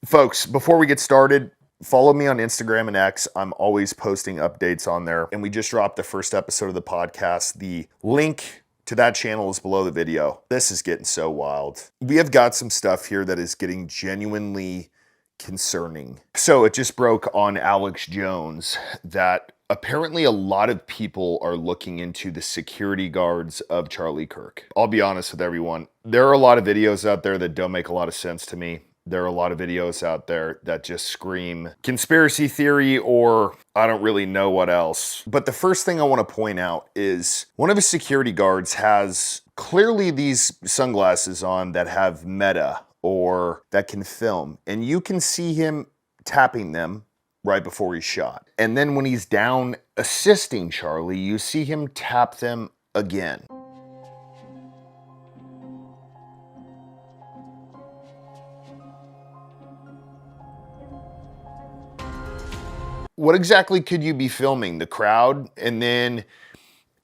Folks, before we get started, follow me on Instagram and X. I'm always posting updates on there. And we just dropped the first episode of the podcast. The link to that channel is below the video. This is getting so wild. We have got some stuff here that is getting genuinely concerning. So it just broke on Alex Jones that apparently a lot of people are looking into the security guards of Charlie Kirk. I'll be honest with everyone. There are a lot of videos out there that don't make a lot of sense to me. There are a lot of videos out there that just scream conspiracy theory or I don't really know what else. But the first thing I want to point out is one of his security guards has clearly these sunglasses on that have meta or that can film. And you can see him tapping them right before he's shot. And then when he's down assisting Charlie, you see him tap them again. What exactly could you be filming? The crowd? And then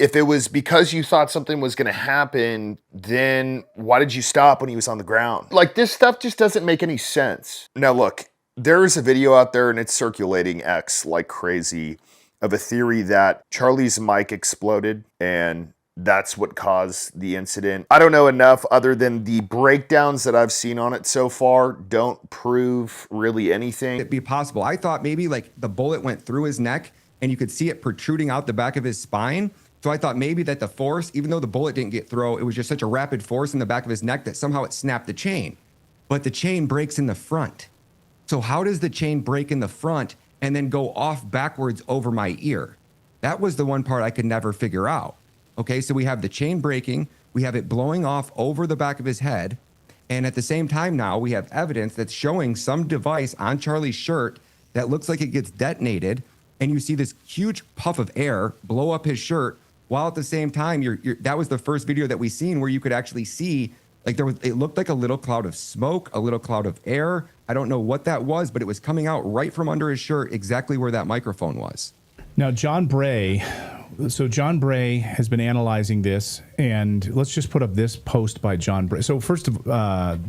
if it was because you thought something was going to happen, then why did you stop when he was on the ground? Like, this stuff just doesn't make any sense. Now look, there is a video out there and it's circulating X like crazy of a theory that Charlie's mic exploded and that's what caused the incident. I don't know enough other than the breakdowns that I've seen on it so far don't prove really anything. It'd be possible. I thought maybe like the bullet went through his neck and you could see it protruding out the back of his spine. So I thought maybe that the force, even though the bullet didn't get through, it was just such a rapid force in the back of his neck that somehow it snapped the chain. But the chain breaks in the front. So how does the chain break in the front and then go off backwards over my ear? That was the one part I could never figure out. Okay, so we have the chain breaking, we have it blowing off over the back of his head, and at the same time now we have evidence that's showing some device on Charlie's shirt that looks like it gets detonated, and you see this huge puff of air blow up his shirt, while at the same time, that was the first video that we seen where you could actually see, like it looked like a little cloud of smoke, a little cloud of air. I don't know what that was, but it was coming out right from under his shirt, exactly where that microphone was. Now, John Bray has been analyzing this, and let's just put up this post by John Bray. So first of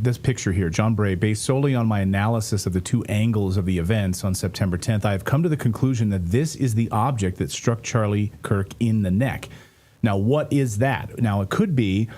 this picture here, John Bray, based solely on my analysis of the two angles of the events on September 10th, I have come to the conclusion that this is the object that struck Charlie Kirk in the neck. Now, what is that? Now, it could be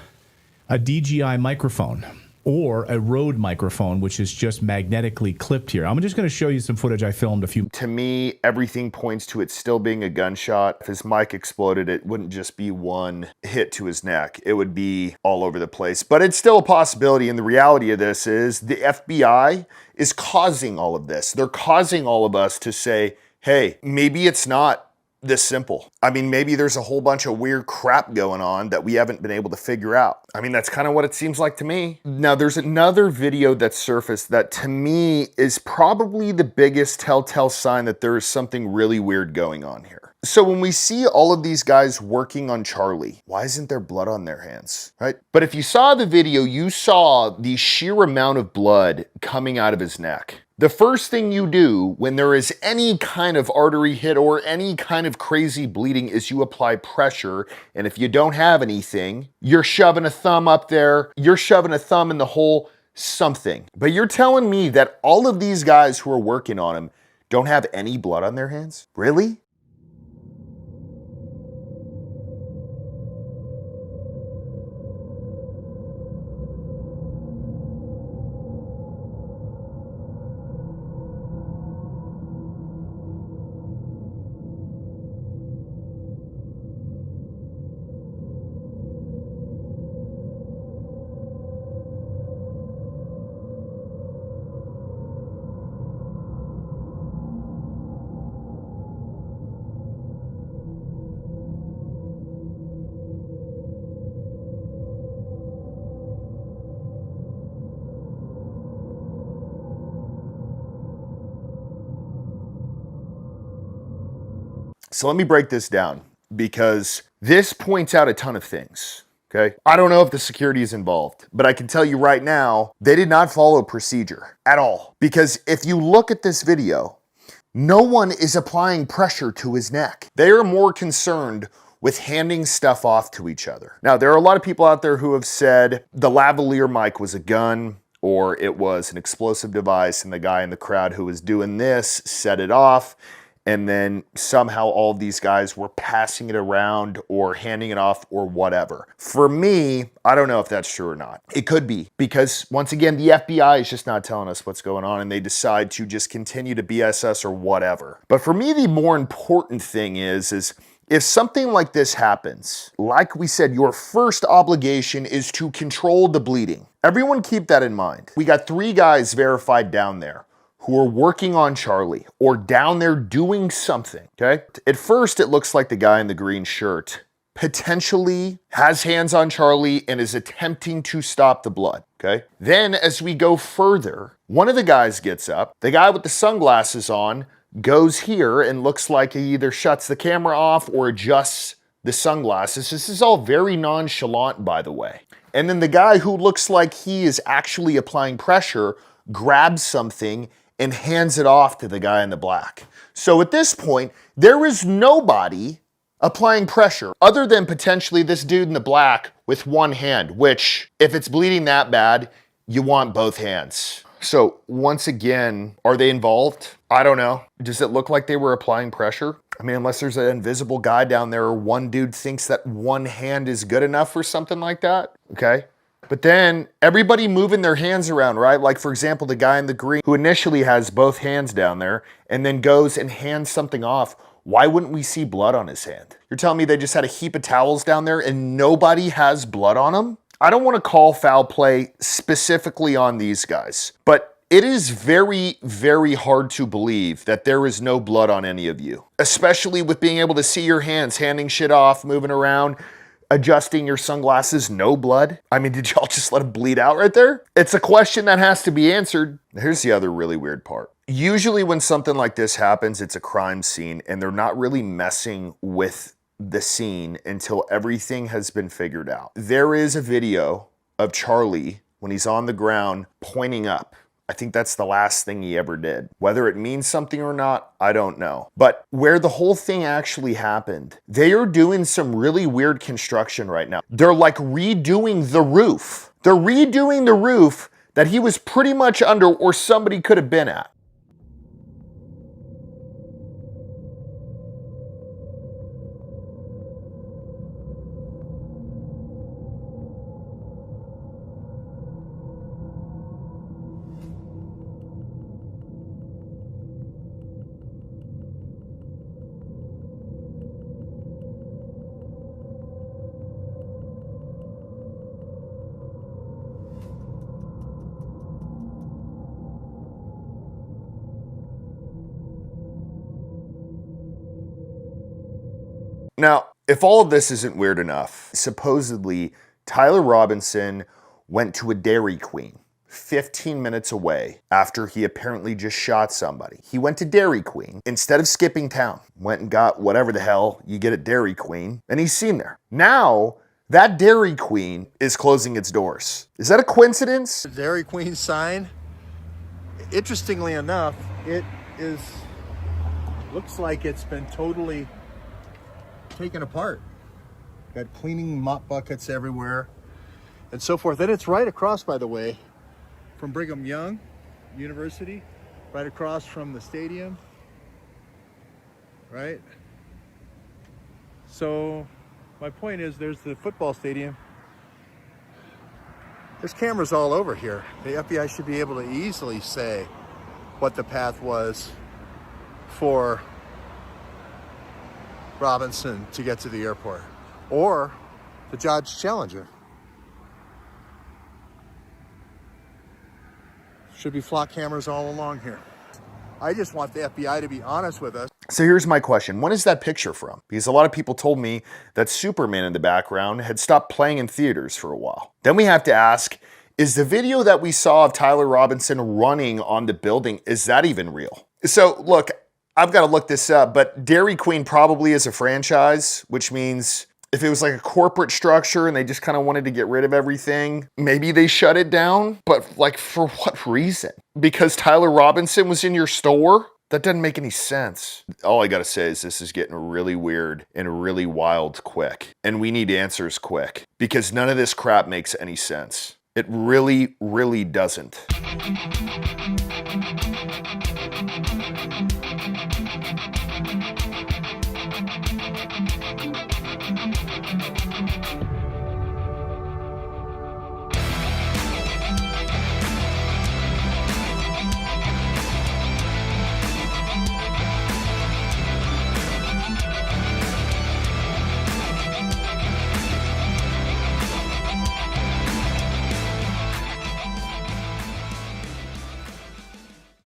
a DJI microphone or a Rode microphone, which is just magnetically clipped here. I'm just going to show you some footage I filmed a few. To me, everything points to it still being a gunshot. If his mic exploded, it wouldn't just be one hit to his neck. It would be all over the place. But it's still a possibility, and the reality of this is the FBI is causing all of this. They're causing all of us to say, hey, maybe it's not this simple. I mean, maybe there's a whole bunch of weird crap going on that we haven't been able to figure out. I mean, that's kind of what it seems like to me. Now, there's another video that surfaced that to me is probably the biggest telltale sign that there is something really weird going on here. So when we see all of these guys working on Charlie, why isn't there blood on their hands, right? But if you saw the video, you saw the sheer amount of blood coming out of his neck. The first thing you do when there is any kind of artery hit or any kind of crazy bleeding is you apply pressure. And if you don't have anything, you're shoving a thumb up there, you're shoving a thumb in the hole, something. But you're telling me that all of these guys who are working on him don't have any blood on their hands? Really? So let me break this down because this points out a ton of things, okay? I don't know if the security is involved, but I can tell you right now, they did not follow procedure at all. Because if you look at this video, no one is applying pressure to his neck. They are more concerned with handing stuff off to each other. Now, there are a lot of people out there who have said the lavalier mic was a gun, or it was an explosive device and the guy in the crowd who was doing this set it off, and then somehow all of these guys were passing it around or handing it off or whatever. For me, I don't know if that's true or not. It could be, because once again, the FBI is just not telling us what's going on and they decide to just continue to BS us or whatever. But for me, the more important thing is if something like this happens, like we said, your first obligation is to control the bleeding. Everyone keep that in mind. We got 3 guys verified down there who are working on Charlie or down there doing something, okay? At first, it looks like the guy in the green shirt potentially has hands on Charlie and is attempting to stop the blood, okay? Then as we go further, one of the guys gets up, the guy with the sunglasses on goes here and looks like he either shuts the camera off or adjusts the sunglasses. This is all very nonchalant, by the way. And then the guy who looks like he is actually applying pressure grabs something and hands it off to the guy in the black. So at this point, there is nobody applying pressure other than potentially this dude in the black with one hand, which if it's bleeding that bad, you want both hands. So once again, are they involved? I don't know. Does it look like they were applying pressure? I mean, unless there's an invisible guy down there or one dude thinks that one hand is good enough for something like that, okay? But then everybody moving their hands around, right? Like for example, the guy in the green who initially has both hands down there and then goes and hands something off. Why wouldn't we see blood on his hand? You're telling me they just had a heap of towels down there and nobody has blood on them? I don't want to call foul play specifically on these guys, but it is very, very hard to believe that there is no blood on any of you, especially with being able to see your hands, handing shit off, moving around, adjusting your sunglasses, no blood. I mean, did y'all just let him bleed out right there? It's a question that has to be answered. Here's the other really weird part. Usually when something like this happens, it's a crime scene and they're not really messing with the scene until everything has been figured out. There is a video of Charlie when he's on the ground pointing up. I think that's the last thing he ever did. Whether it means something or not, I don't know. But where the whole thing actually happened, they are doing some really weird construction right now. They're like redoing the roof. They're redoing the roof that he was pretty much under or somebody could have been at. Now, if all of this isn't weird enough, supposedly Tyler Robinson went to a Dairy Queen 15 minutes away after he apparently just shot somebody. He went to Dairy Queen instead of skipping town, went and got whatever the hell you get at Dairy Queen, and he's seen there. Now, that Dairy Queen is closing its doors. Is that a coincidence? The Dairy Queen sign, interestingly enough, looks like it's been totally taken apart. Got cleaning mop buckets everywhere and so forth. And it's right across, by the way, from Brigham Young University, right across from the stadium, right? So my point is, there's the football stadium. There's cameras all over here. The FBI should be able to easily say what the path was for Robinson to get to the airport, or the Dodge Challenger. Should be flock cameras all along here. I just want the FBI to be honest with us. So here's my question. When is that picture from? Because a lot of people told me that Superman in the background had stopped playing in theaters for a while. Then we have to ask, is the video that we saw of Tyler Robinson running on the building, is that even real? So look, I've got to look this up, but Dairy Queen probably is a franchise, which means if it was like a corporate structure and they just kind of wanted to get rid of everything, maybe they shut it down. But like, for what reason? Because Tyler Robinson was in your store? That doesn't make any sense. All I got to say is this is getting really weird and really wild quick. And we need answers quick because none of this crap makes any sense. It really, really doesn't.